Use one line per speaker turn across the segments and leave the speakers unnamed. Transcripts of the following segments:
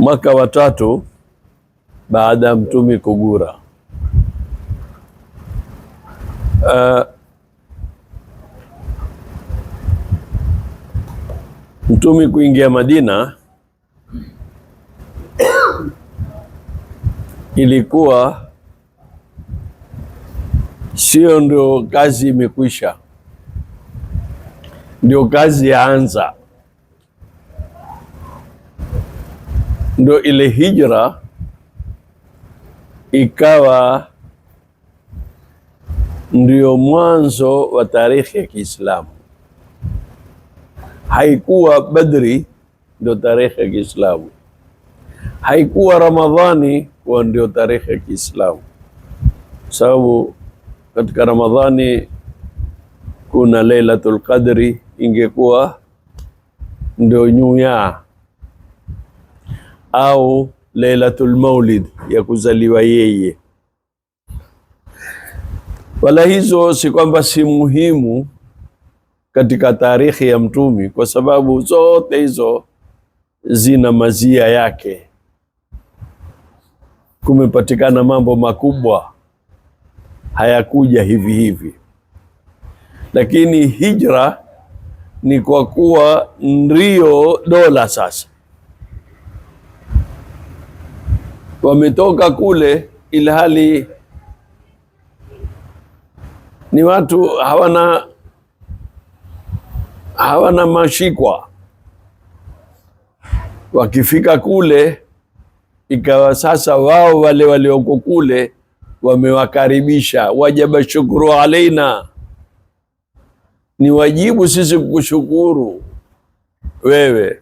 Mwaka wa 3 baada ya mtumi kugura. Mtumi kuingia Madina ilikuwa sio ndio kazi imekwisha, ndio kazi yaanza, ndio ile hijra ikawa ndio mwanzo wa tarehe ya Kiislamu. Haikuwa Badri ndio tarehe ya Kiislamu, haikuwa Ramadhani kwa ndio tarehe ya Kiislamu, sababu katika Ramadhani kuna Lailatul Qadri, ingekuwa ndio nyuya au Lailatul Maulid ya kuzaliwa yeye. Wala hizo si kwamba si muhimu katika tarehe ya mtumi, kwa sababu zote hizo zina mazia yake. Kumepatikana mambo makubwa, hayakuja hivi hivi, lakini hijra ni kwa kuwa ndio dola sasa. Wametoka kule ilhali ni watu hawana mashikwa. Wakifika kule ikawa sasa wao wale walioko kule wamewakaribisha, wajaba shukuru alaina, ni wajibu sisi kukushukuru wewe.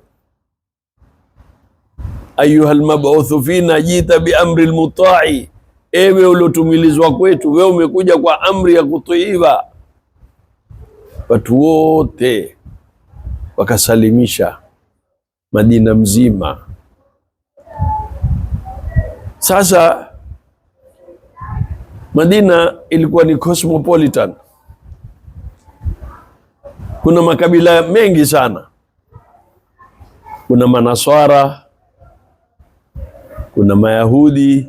Ayuha almab'uthu fina jita bi amri almuta'i, ewe uliotumilizwa kwetu, wewe umekuja kwa amri ya kutiiwa. Watu wote wakasalimisha Madina mzima. Sasa Madina ilikuwa ni cosmopolitan, kuna makabila mengi sana. Kuna Manaswara, kuna Mayahudi,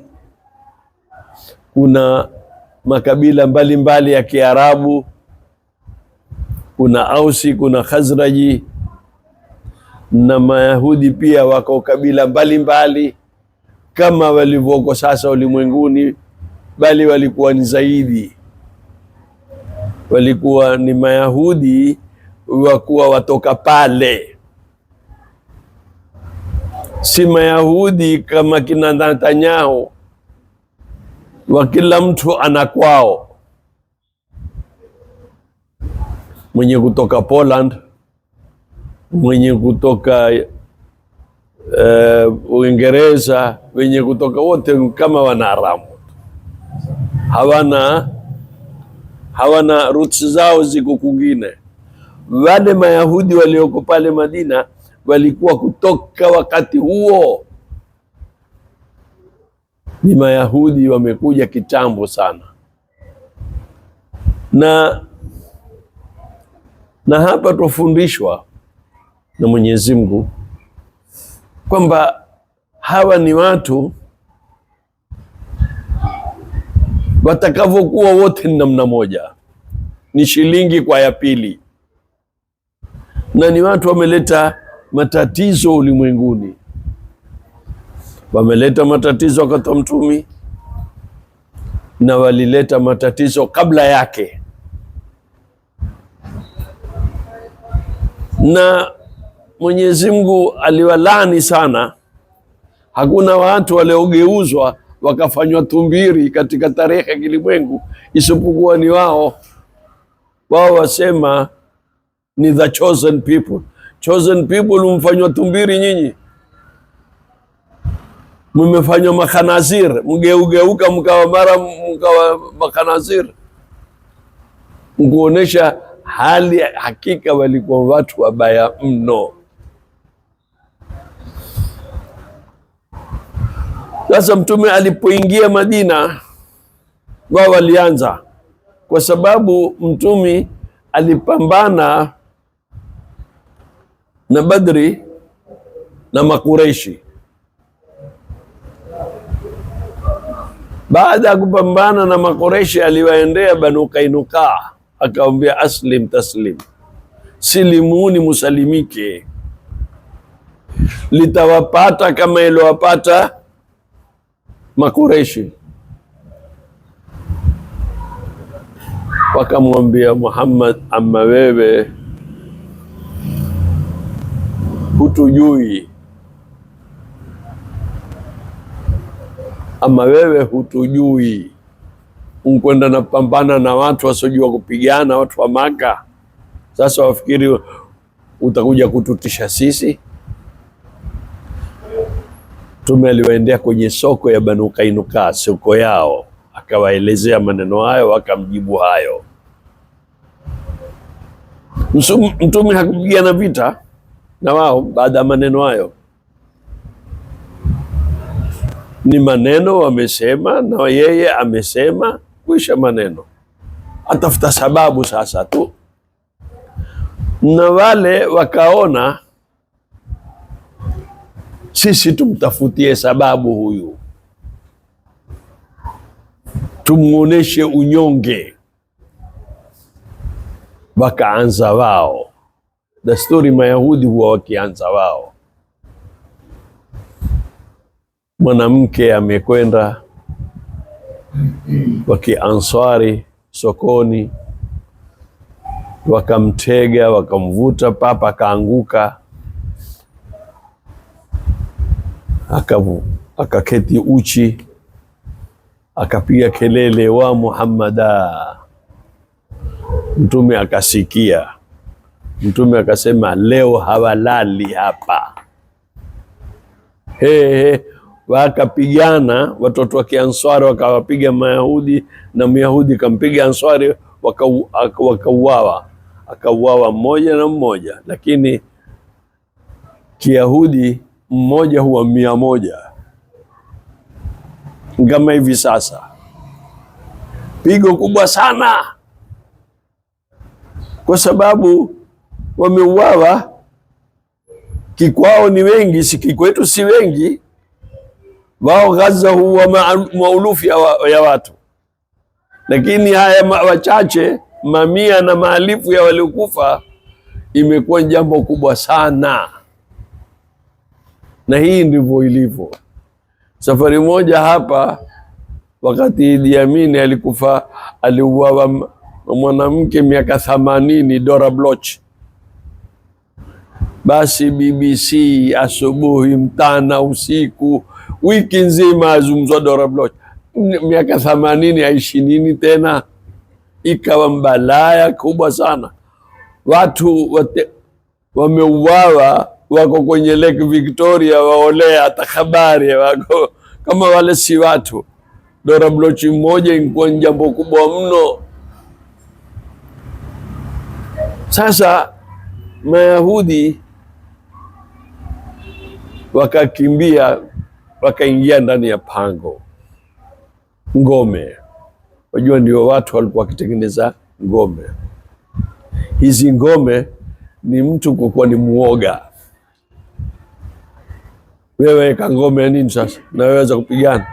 kuna makabila mbalimbali ya Kiarabu, kuna Ausi, kuna Khazraji, na Mayahudi pia wako kabila mbalimbali kama walivyoko sasa ulimwenguni, bali walikuwa ni zaidi. Walikuwa ni Mayahudi wakuwa watoka pale, si Mayahudi kama kina Netanyahu wa kila mtu anakwao. Mwenye kutoka Poland, mwenye kutoka Uingereza, wenye kutoka wote kama Wanaharamu, hawana roots zao ziko kwingine. Wale Mayahudi walioko pale Madina walikuwa kutoka wakati huo, ni Mayahudi wamekuja kitambo sana. Na hapa tufundishwa na Mwenyezi Mungu kwamba hawa ni watu watakavyokuwa wote ni namna moja, ni shilingi kwa ya pili, na ni watu wameleta matatizo ulimwenguni. Wameleta matatizo wakati wa mtumi na walileta matatizo kabla yake, na Mwenyezi Mungu aliwalani sana. Hakuna watu waliogeuzwa wakafanywa tumbiri katika tarehe ya kilimwengu isipokuwa ni wao. Wao wasema ni the chosen people. Chosen people umfanywa tumbiri nyinyi, mmefanywa makhanazir, mgeugeuka mkawa makhanazir, mkuonesha hali hakika walikuwa watu wabaya mno. Sasa mtume alipoingia Madina, wao walianza, kwa sababu mtume alipambana na Badri na Makureishi. Baada ya kupambana na Makoreshi, aliwaendea Banu Kainuka, akamwambia aslim taslim, silimuni musalimike, litawapata kama ilowapata Makoreshi. Wakamwambia Muhammad, ama wewe hutujui, ama wewe hutujui, unkwenda na pambana na watu wasiojua kupigana, watu wa Maka. Sasa wafikiri utakuja kututisha sisi? Mtume aliwaendea kwenye soko ya Banu Kainuka, soko yao, akawaelezea maneno hayo, wakamjibu hayo. Mtume hakupigana vita na wao baada ya maneno hayo. Ni maneno wamesema na yeye amesema, kuisha maneno. Atafuta sababu sasa tu, na wale wakaona sisi tumtafutie sababu huyu, tumuoneshe unyonge. Wakaanza wao. Desturi Mayahudi huwa wakianza wao. Mwanamke amekwenda wakianswari sokoni, wakamtega, wakamvuta, papa akaanguka, akaketi uchi, akapiga kelele, wa Muhammada. Mtume akasikia. Mtume akasema, leo hawalali hapa. Wakapigana watoto wa Kianswari, wakawapiga Mayahudi, na Myahudi kampiga Answari, wakauawa. Akauawa mmoja na mmoja, lakini Kiyahudi mmoja huwa 100 kama hivi sasa. Pigo kubwa sana, kwa sababu wameuawa. Kikwao ni wengi, si kikwetu si wengi. Wao Gaza huwa maulufu ya watu, lakini haya wachache, mamia na maalifu ya waliokufa, imekuwa jambo kubwa sana. Na hii ndivyo ilivyo. Safari moja hapa, wakati Idi Amin alikufa, aliuawa mwanamke miaka 80, Dora Bloch. Basi BBC asubuhi, mtana, usiku, wiki nzima azungumzwa Dora Bloch. Miaka 80 aishi nini tena? Ikawa mbalaya kubwa sana. Watu wameuawa, wako kwenye Lake Victoria, waolea hata habari, wako kama wale si watu. Dora Bloch mmoja ilikuwa jambo kubwa mno. Sasa Mayahudi wakakimbia, wakaingia ndani ya pango, ngome. Wajua ndio watu walikuwa wakitengeneza ngome. Hizi ngome ni mtu kukuwa ni muoga. Wewe weka ngome ya nini sasa? Na weweza kupigana?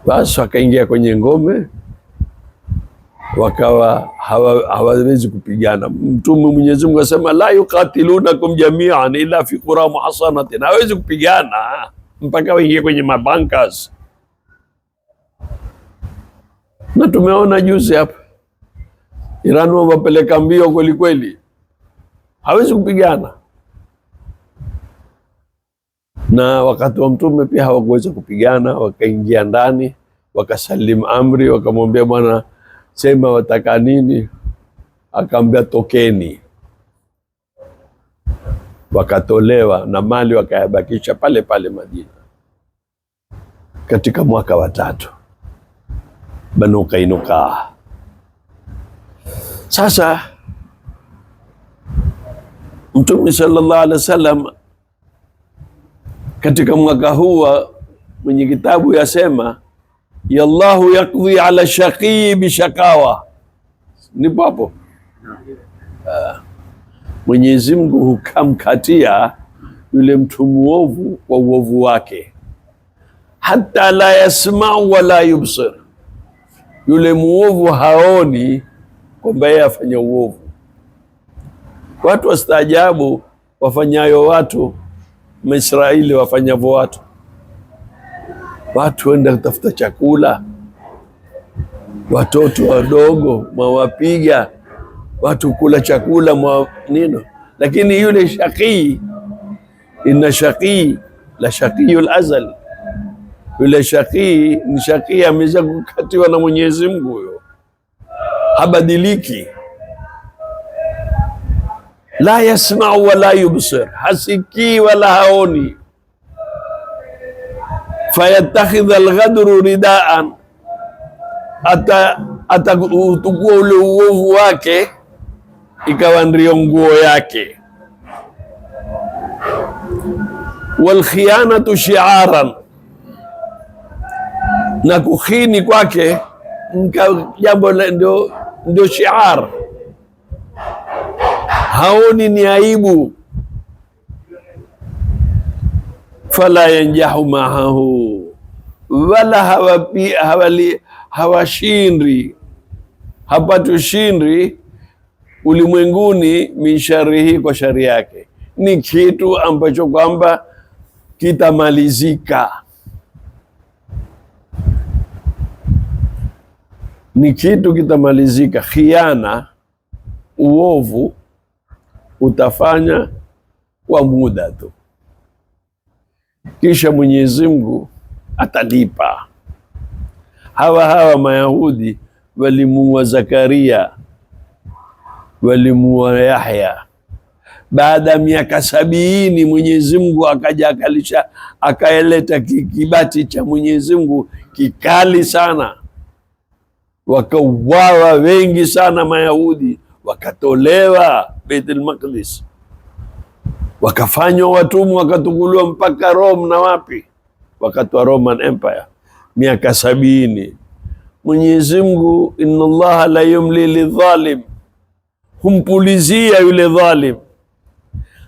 Basi wakaingia kwenye ngome, wakawa hawawezi kupigana. Mtume Mwenyezi Mungu asema, la yuqatilunakum jami'an illa fi qura muhassanatin. Hawezi kupigana mpaka waingie kwenye mabankas. Na tumeona juzi hapa Iran wapeleka mbio kweli kweli, hawezi kupigana. Na wakati wa Mtume pia hawakuweza kupigana, wakaingia ndani, wakasalimu amri, wakamwambia bwana, sema wataka nini? Akaambia tokeni. Wakatolewa na mali wakayabakisha pale pale Madina. Katika mwaka wa 3 Banu Kainuka. Sasa Mtume sallallahu alaihi wasallam katika mwaka huu mwenye kitabu yasema, yallahu yakdhi ala shaqii bishakawa. Nipo hapo. Mwenyezi Mungu hukamkatia yule mtu muovu kwa uovu wake. hatta la yasma'u wala yubsir. Yule muovu haoni kwamba yeye afanya uovu. Watu wastaajabu wafanyayo watu Maisraeli wafanyavyo watu. Watu wenda kutafuta chakula, watoto wadogo mwawapiga, watu kula chakula mwa nino. Lakini yule shaqii, inna shaqii la shaqiyul azal, yule shaqii ni shaqii ameweza kukatiwa na Mwenyezi Mungu, huyo habadiliki. La yasma'u wala yubsir, hasikii wala haoni. Fayattakhidha alghadru ridaan, atatukua ule uovu wake ikawa ndio nguo yake. Walkhiyanatu shi'aran, na kukhini kwake jambo ndio shi'ar. Haoni ni aibu. Fala yanjahu maahu, wala hawashindri, hapati ushindri ulimwenguni min sharihi, kwa shari yake. Ni kitu ambacho kwamba kitamalizika, ni kitu kitamalizika. Khiana, uovu utafanya kwa muda tu, kisha Mwenyezi Mungu atalipa. Hawa Mayahudi walimuua Zakaria, walimuua Yahya. Baada ya miaka 70 Mwenyezi Mungu akaja akalisha, akaeleta kibati cha Mwenyezi Mungu kikali sana, wakauawa wengi sana Mayahudi, wakatolewa Baitul Maqdis, wakafanywa watumwa, wakatukuliwa mpaka Rome na wapi, wakati wa Roman Empire. Miaka 70 Mwenyezi Mungu, inna Allaha la yumli lidhalim, humpulizia yule dhalim,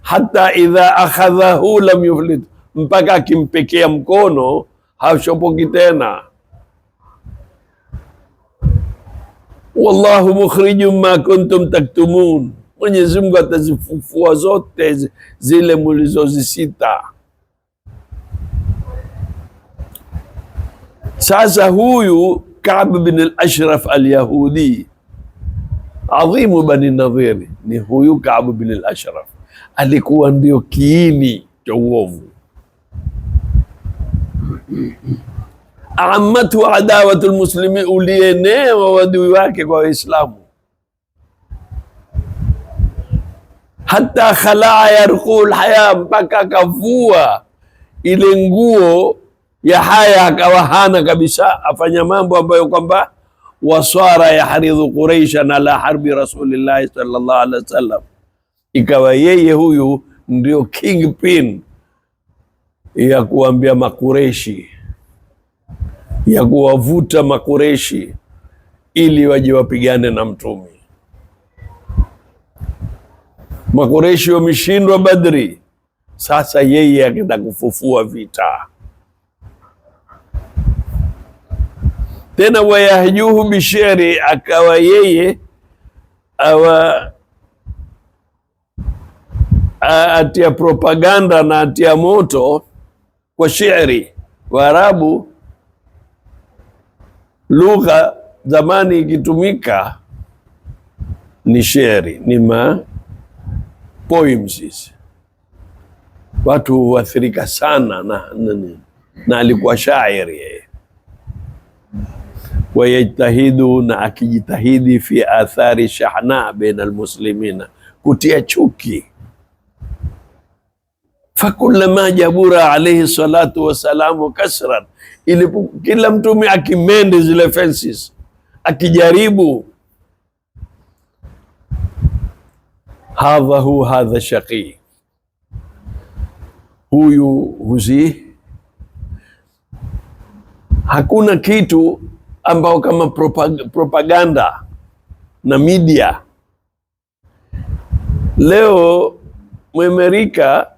hata idha akhadhahu lam yuflit, mpaka akimpekea mkono hashopoki tena. Wallahu mukhrijum ma kuntum taktumun, Mwenyezi Mungu atazifufua zote zile mulizozisita. Sasa huyu Ka'b bin al-Ashraf al-Yahudi, adhimu Bani Nadhiri, ni huyu Ka'b bin al-Ashraf alikuwa ndio kiini cha uovu. Ammatu adawatul muslimin, ulienea wadui wake kwa Waislamu. Hata khalaa yarqul haya, mpaka akavua ile nguo ya haya, akawa hana kabisa, afanya mambo ambayo kwamba wasara yahridhu Quraishan ala harbi Rasulillahi sallallahu alaihi wasallam. Ikawa yeye huyu ndio kingpin ya kuambia Makureshi, ya kuwavuta Makureshi ili waje wapigane na Mtume. Makureshi wameshindwa Badri, sasa yeye akenda kufufua vita tena. Wayahjuhu bisheri, akawa yeye atia propaganda na atia moto kwa shairi. Waarabu, lugha zamani ikitumika ni shairi, ni poems. Watu huathirika sana na alikuwa shairi yeye. Wayajtahidu, na akijitahidi, fi athari shahna baina almuslimina, kutia chuki. Fakullama jabura alayhi salatu wasalamu kasran, ili kila Mtume akimende zile fences, akijaribu. Hadha shaqi, huyu huzi. Hakuna kitu ambao kama propaganda na media. Leo Mwamerika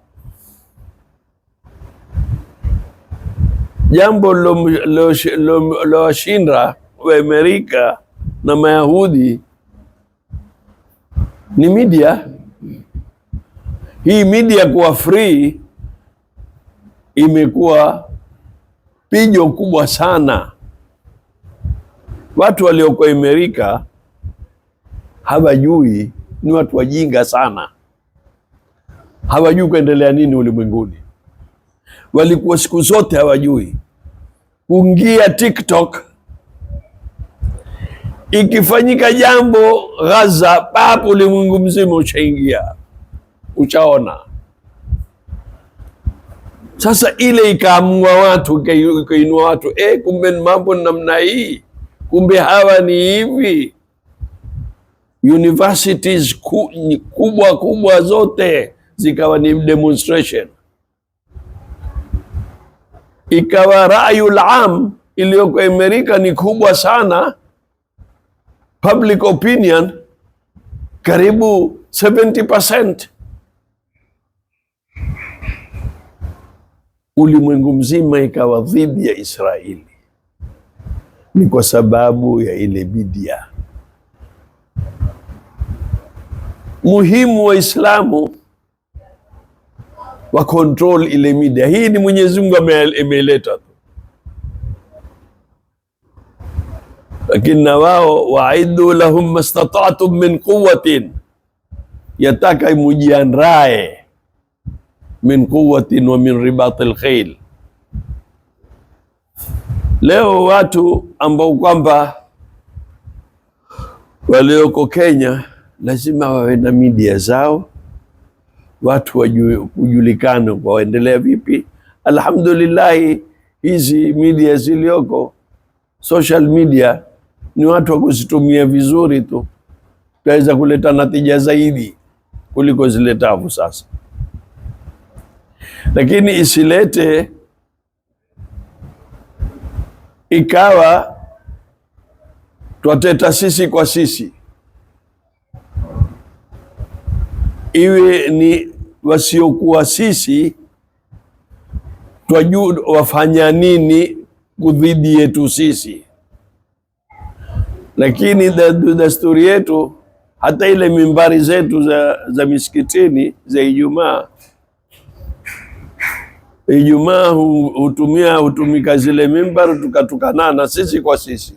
Jambo lilowashinda wa Amerika na Mayahudi ni media. Hii media kuwa free imekuwa pijo kubwa sana. Watu walioko Amerika hawajui, ni watu wajinga sana, hawajui kuendelea nini ulimwenguni. Walikuwa siku zote hawajui kuingia TikTok, ikifanyika jambo Gaza, papo ulimwengu mzima ushaingia, ushaona. Sasa ile ikaamua watu, ikainua watu, kumbe mambo namna hii, kumbe hawa ni hivi. Universities kubwa zote zikawa ni demonstration. Ikawa rayul am iliyoko Amerika ni kubwa sana, public opinion karibu 70%. Ulimwengu mzima ikawa dhidi ya Israeli, ni kwa sababu ya ile media. Muhimu wa Islamu wa control ile media. Hii ni Mwenyezi Mungu ameileta tu, lakini na wao wa'iddu lahum mastata'tum min quwwatin, yataka mujiandae min quwwatin wa min ribatil khayl. Leo watu ambao kwamba walioko Kenya lazima wawe na media zao, watu kujulikana kwa waendelea vipi. Alhamdulillah, hizi media zilioko, social media, ni watu wa kuzitumia vizuri tu, tutaweza kuleta natija zaidi kuliko ziletavu sasa. Lakini isilete ikawa twateta sisi kwa sisi, iwe ni wasiokuwa sisi twajua wafanya nini kudhidi yetu sisi. Lakini desturi yetu, hata ile mimbari zetu za misikitini za Ijumaa hutumika zile mimbari tukatukanana sisi kwa sisi,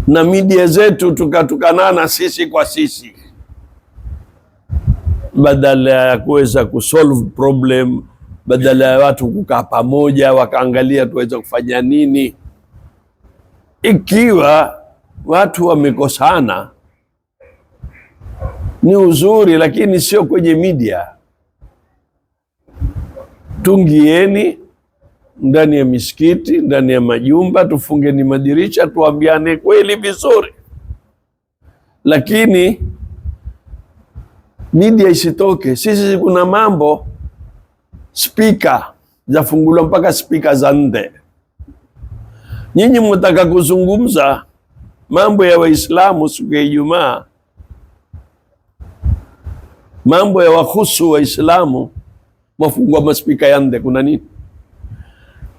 na media zetu tukatukanana sisi kwa sisi, badala ya kuweza kusolve problem, badala ya watu kukaa pamoja wakaangalia tuweza kufanya nini. Ikiwa watu wamekosana ni uzuri, lakini sio kwenye media. Tungieni ndani ya misikiti, ndani ya majumba, tufungeni madirisha, tuambiane kweli vizuri, lakini media isitoke. Sisi kuna mambo speaker zafunguliwa mpaka speaker za nde. Nyinyi mtaka kuzungumza mambo ya Waislamu siku ya Ijumaa, mambo ya wahusu Waislamu, mwafungua maspika ya nde. Kuna nini?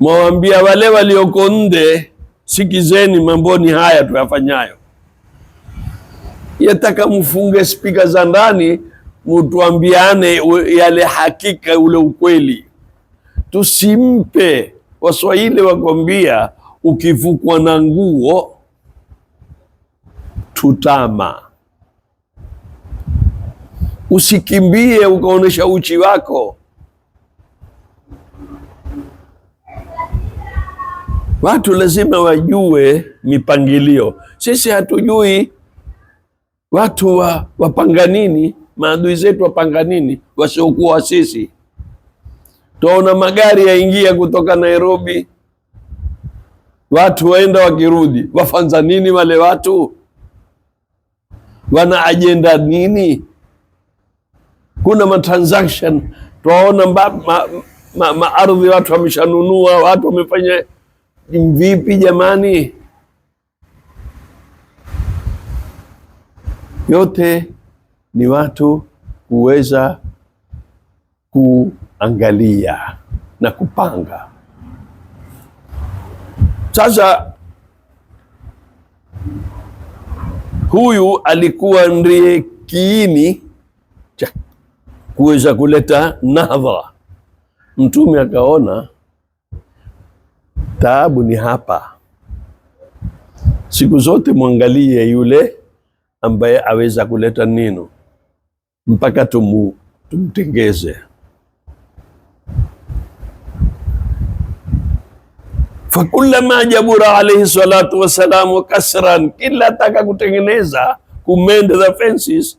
Mwaambia wale walioko nde, sikizeni mamboni haya tuyafanyayo. Yataka mfunge spika za ndani, mutuambiane yale hakika, ule ukweli. Tusimpe. Waswahili wakwambia ukivukwa na nguo tutama. Usikimbie ukaonesha uchi wako. Watu lazima wajue mipangilio. Sisi hatujui watu wapanga nini, maadui zetu wapanga nini, wasiokuwa sisi. Tuona magari yaingia kutoka Nairobi, watu waenda wakirudi, wafanza nini wale watu? Wana agenda nini? Kuna matransaction, tuwaona maardhi watu wameshanunua, watu wamefanya vipi jamani? Yote ni watu kuweza kuangalia na kupanga. Sasa huyu alikuwa ndiye kiini cha kuweza kuleta nahdha. Mtume akaona taabu ni hapa, siku zote mwangalie yule ambaye aweza kuleta neno mpaka tumtengeze. Fakullama jabura alayhi salatu wassalam kasran, kila taka kutengeneza kumend the fences,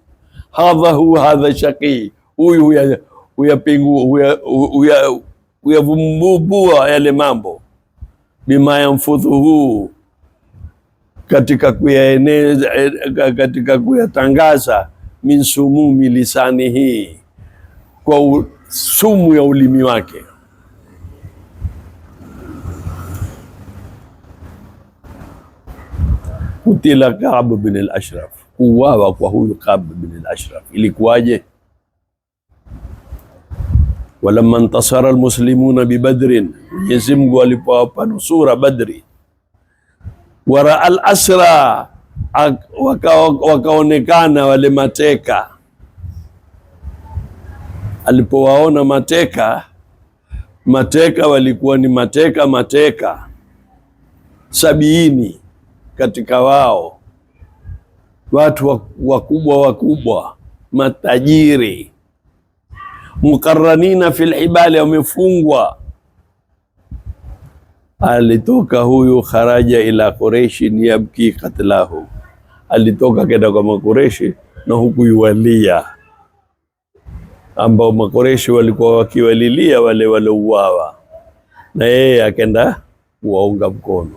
hadha shaqi, huyu huyavumbua yale mambo, bima yanfudhuhu, katika kuyaeneza, katika kuyatangaza, min sumumi lisanihi, kwa sumu ya ulimi wake. Kutila Ka'b bin al-Ashraf, kuwawa kwa huyu Ka'b bin al-Ashraf ilikuwaje? Walamma intasara almuslimuna bibadrin, Mwenyezi Mungu alipowapa nusura Badri, wara al-asra, wakaonekana wale mateka. Alipowaona mateka walikuwa ni mateka 70 katika wao, watu wakubwa matajiri, mukarranina fil hibali, wamefungwa. Alitoka huyu, kharaja ila Quraishin yabki qatlahu, alitoka kenda kwa Makureshi na huku yuwalia, ambao Makureshi walikuwa wakiwalilia wale walouawa, na yeye akenda kuwaunga mkono.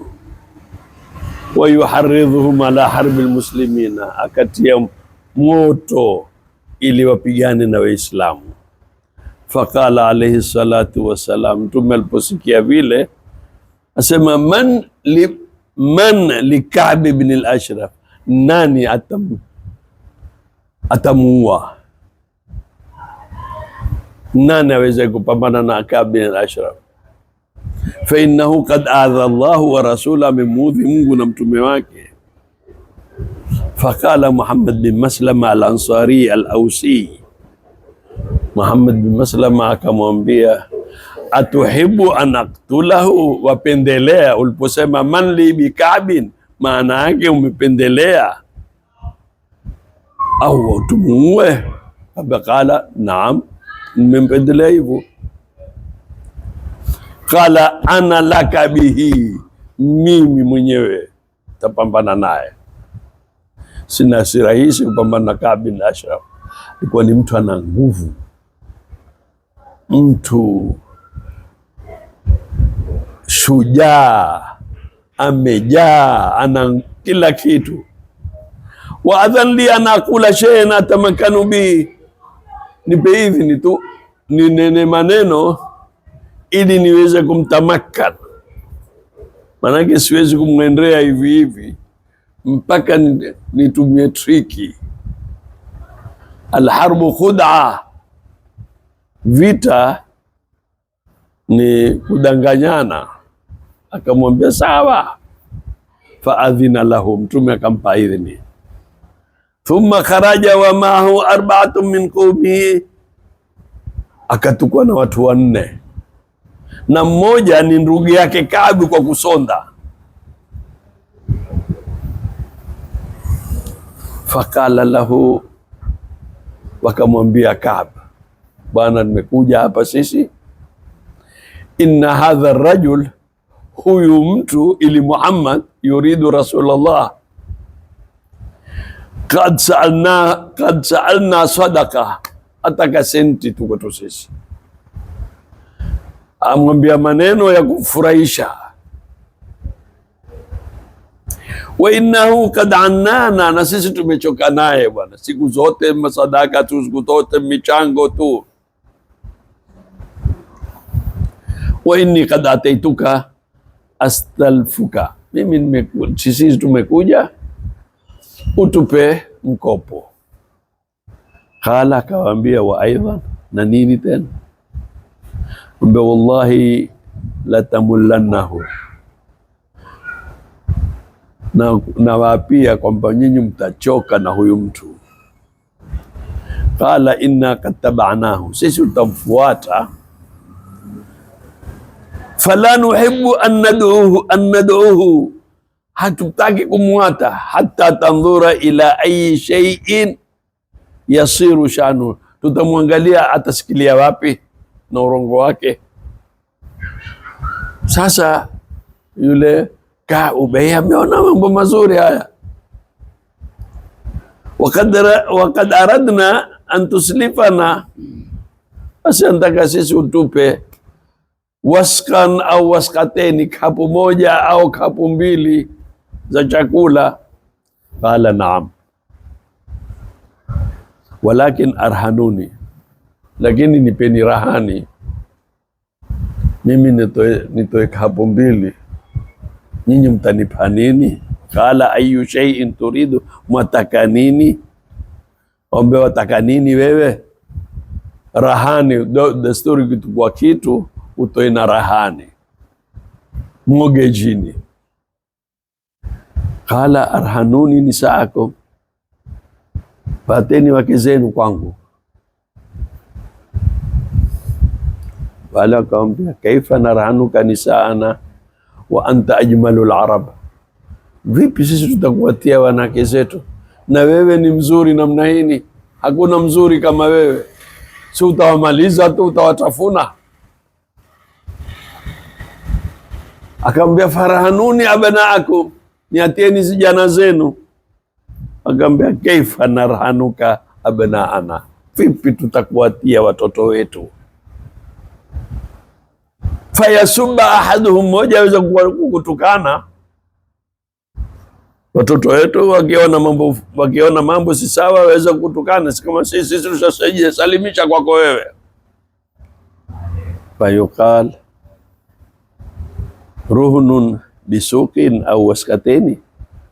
Wa yuharridhuhum ala harbi almuslimina, akatia moto ili wapigane na Waislamu. Faqala alayhi salatu wassalam, Mtume aliposikia vile asema, man li Ka'b ibn al-Ashraf, nani atamuua? Nani aweze kupambana na Ka'b ibn al-Ashraf? Fa innahu qad adha Allahu wa rasulahu, amemudhi Mungu na mtume wake. Faqala Muhammad bin Maslama al-Ansari al-Ausi, Muhammad bin Maslama akamwambia, atuhibu an aqtulahu, wapendelea uliposema man li bi Ka'bin, maana yake umependelea au tumuue? Qala naam, nimempendelea hivyo. Qala ana laka bihi, mimi mwenyewe tapambana naye. Si rahisi kupambana na Ka'b bin Ashraf. Alikuwa ni mtu ana nguvu, mtu shujaa, amejaa, ana kila kitu. Wa adhan li ana kula shay'an atamakanu bi, nipe idhini tu ninene maneno ili niweze kumtamakan. Manake siwezi kumwendea hivi mpaka nitumie triki. Alharbu khud'a, vita ni kudanganyana. Akamwambia sawa. Faadhina lahu, Mtume akampa idhini. Thumma kharaja wa maahu 4 min qaumihi, akatukua na watu 4, na mmoja ni ndugu yake Ka'b kwa kusonda. Fakala lahu, wakamwambia Ka'b, bwana, nimekuja hapa sisi, inna hadha rajul, huyu mtu ili Muhammad, yuridu Rasulullah, qad sa'alna sadaqa, ataka senti tuko tu sisi. Amwambia maneno ya kufurahisha. Wa innahu kad annana, na sisi tumechoka naye bwana, siku zote masadaka tu, siku zote michango tu. Wa inni kad ataituka astalfuka, mimi sisi tumekuja utupe mkopo. Kala, akawaambia, wa aidan, na nini tena? Mbe wallahi la tamullannahu, na waapia kwamba nyinyi mtachoka na huyu mtu. Qala inna qad tabanahu, sisi utamfuata. Fala nuhibbu an nad'uhu, hatutaki kumwata. Hatta tandhura ila ayi shay'in yasiru shanu, tutamwangalia atasikilia wapi na urongo wake. Sasa yule Ubay ameona mambo mazuri haya. Wakad aradna an tuslifana, basi anataka sisi utupe waskan au waskateni, kapu moja au kapu mbili za chakula. Qala naam, walakin arhanuni, lakini nipeni rahani, mimi nitoe kapu mbili, nyinyi mtanipa nini? Qala ayu shay'in turidu, mwataka nini? Ombe wataka nini wewe? Rahani, desturi kitukua kitu utoe na rahani, mortgage. Qala arhanuni nisaakum, pateni wake zenu kwangu. Wala wakamwambia kaifa narhanuka nisaana wa anta ajmalul arab, vipi sisi tutakupatia wanawake zetu na wewe ni mzuri namna hii? Hakuna mzuri kama wewe, si utawamaliza tu, utawatafuna. Akamwambia farahanuni abnaakum, niatieni vijana zenu. Akamwambia kaifa narhanuka abnaana, vipi tutakuatia watoto wetu? Fayasubba ahaduhum, mmoja aweza kukutukana watoto wetu, wakiona mambo si sawa waweza kutukana, si kama sisi tushasalimisha kwako wewe. Fayuqal ruhnun bisuqin au waskateni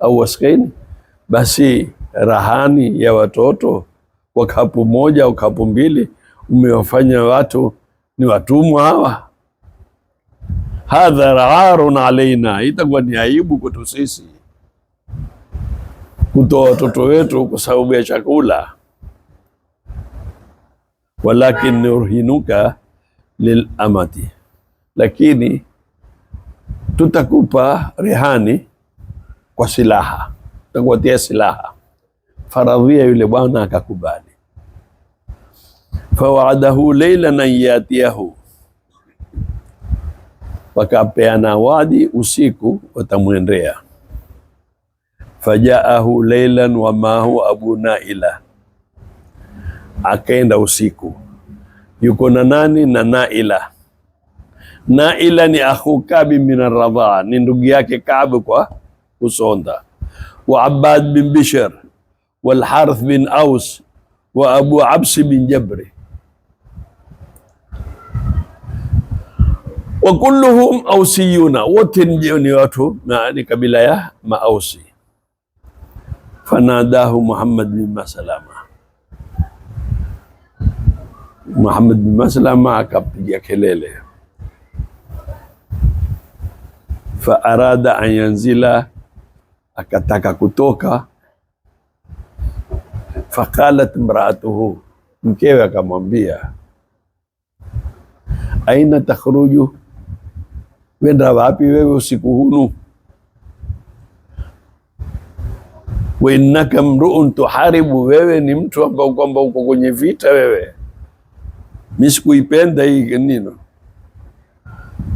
au waskaini, basi rahani ya watoto kwa kapu moja au kapu mbili, umewafanya watu ni watumwa hawa. Hadha ra'arun alaina, itakuwa ni aibu kwetu sisi kutoa watoto wetu kwa sababu ya chakula. Walakin nurhinuka lil amati, lakini tutakupa rehani kwa silaha, tutakupatia silaha. Faradhia, yule bwana akakubali. Fawaadahu laylan an yatiyahu, wakapeana wadi usiku watamwendea. Fajaahu laylan wa mahu abu Naila, akaenda usiku, yuko na nani? Na Naila. Naila ni akhu Kabi min ar-radhaa, ni ndugu yake Kabi kwa kusonda. Wa Abbad bin Bishr wal Harith bin Aus wa Abu Absi bin Jabri, wa kulluhum ausiyuna, wote ni watu na ni kabila ya Maausi. Fanadahu Muhammad bin Maslama, Muhammad bin Maslama akapiga kelele. Fa arada an yanzila, akataka kutoka. Faqalat imraatuhu, mkewe akamwambia aina takhruju, wenda wapi wewe usiku hunu? Wa innaka mru'un tuharibu, wewe ni mtu ambao kwamba uko kwenye vita wewe, mimi sikuipenda hii nino.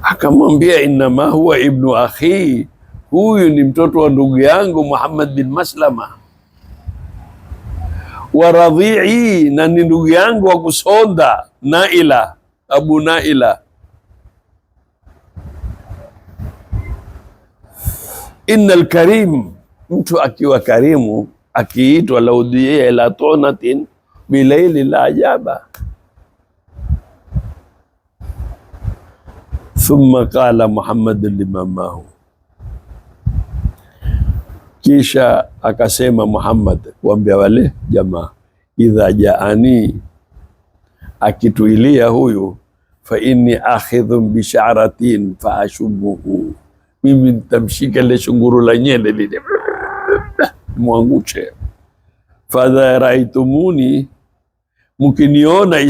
Akamwambia innama huwa ibnu akhi, huyu ni mtoto wa ndugu yangu Muhammad bin Maslama. Wa radhi'i, na ni ndugu yangu wa kusonda, Naila, Abu Naila. Innal karim, mtu akiwa karimu akiitwa laudia ila tonatin bilaili la ajaba. Thumma qala Muhammad limamahu, kisha akasema Muhammad kuambia wale jamaa, idha jaani, akituilia huyu, fa inni akhidhun bi sha'ratin fa ashumuhu, mimi nitamshika ile shunguru la nyele lile mwanguche. Fadha raitumuni, mkiniona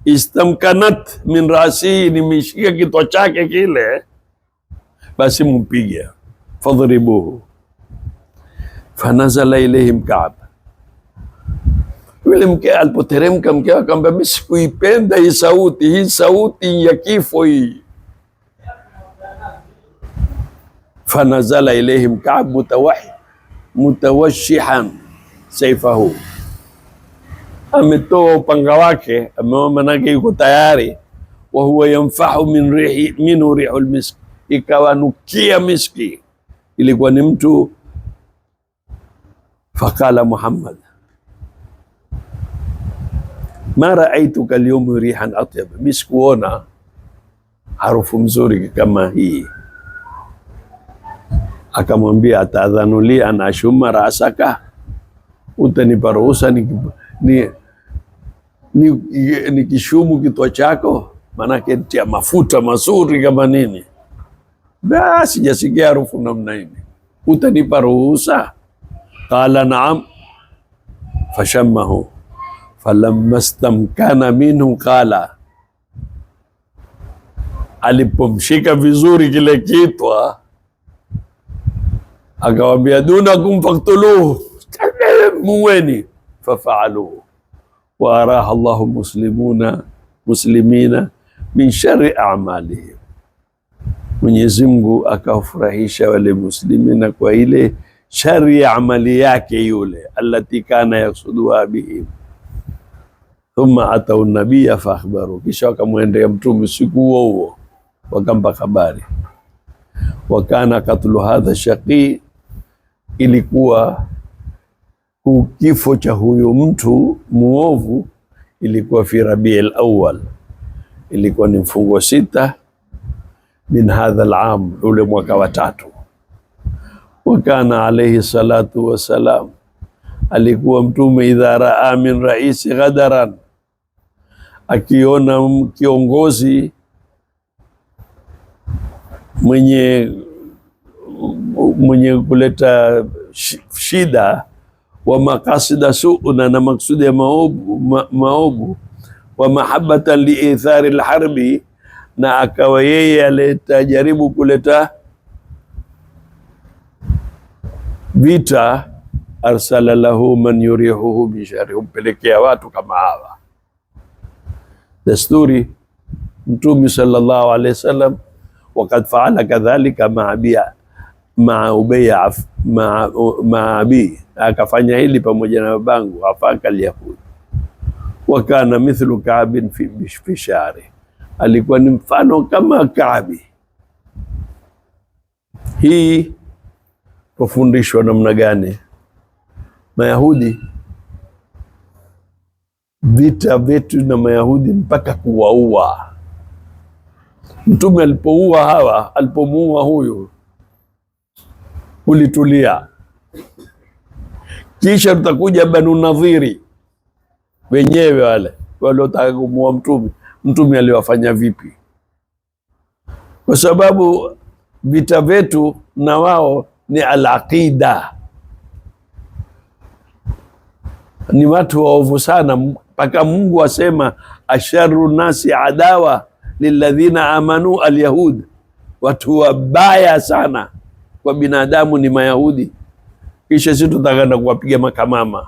istamkanat min rasi, nimeshika kitwa chake kile, basi mpige. Fadhribuhu. Fanazala ilayhim Ka'b. Yule mke alipoteremka, mke akamwambia, mimi sikuipenda hii sauti ya kifo hii. Fanazala ilayhim Ka'b mutawashihan saifahu, ametoa upanga wake, ameona manake yuko tayari. Wa huwa yanfahu minhu rihul misk, ikawa nukia miski, ilikuwa ni mtu. Faqala Muhammad, ma raaituka alyawma rihan atyab, mimi sikuona harufu mzuri kama hii. Akamwambia, atadhanu li an ashuma rasaka, utanipa ruhusa nikishumu kitwa chako, manake tia mafuta mazuri kama nini. Basi sijasikia harufu namna hii, utanipa ruhusa? Qala naam. Fashammahu falamma stamkana minhu qala, alipomshika vizuri kile kitwa akawambia, dunakum faktuluhu, muweni. Fafaaluhu wa araha Allahu muslimina min shari a'malihim, Mwenyezi Mungu akawafurahisha wale muslimina kwa ile shari ya amali yake yule, allati kana yaksuduha bihim. Thumma atau nabiyya fa akhbaru, kisha wakamwendea mtume siku huo wakampa habari. Wa kana katlu hadha shaqi, ilikuwa kifo cha huyo mtu muovu ilikuwa fi Rabiul Awwal, ilikuwa ni mfungo 6 min hadha al-am, ule mwaka wa 3. Wa kana alayhi salatu wassalam, alikuwa mtume idha raa min raisi ghadaran, akiona kiongozi mwenye kuleta shida, wa makasida su'una, na maksudi ya maobu, wa mahabbatan li ithari al-harbi, na akawa yeye alitajaribu kuleta vita, arsala lahu man yurihuhu bishari, humpelekea watu kama hawa. Desturi Mtume sallallahu alaihi wasallam, wakad faala kadhalika maa abi, akafanya hili pamoja na babangu, afaka al-yahud. Wa kana mithlu Ka'bin fi shari, alikuwa ni mfano kama Ka'bi. Hii kufundishwa namna gani? Mayahudi, vita vyetu na Mayahudi mpaka kuwaua. Mtume alipomuua huyu ulitulia, kisha tutakuja Banu Nadhiri wenyewe wale waliotaka kumuua mtume aliwafanya vipi? Kwa sababu vita vyetu na wao ni al-aqida, ni watu waovu sana, mpaka Mungu asema asharu nasi adawa lilladhina amanu al-yahud, watu wabaya sana kwa binadamu ni Mayahudi. Kisha sisi tutakanda kuwapiga makamama.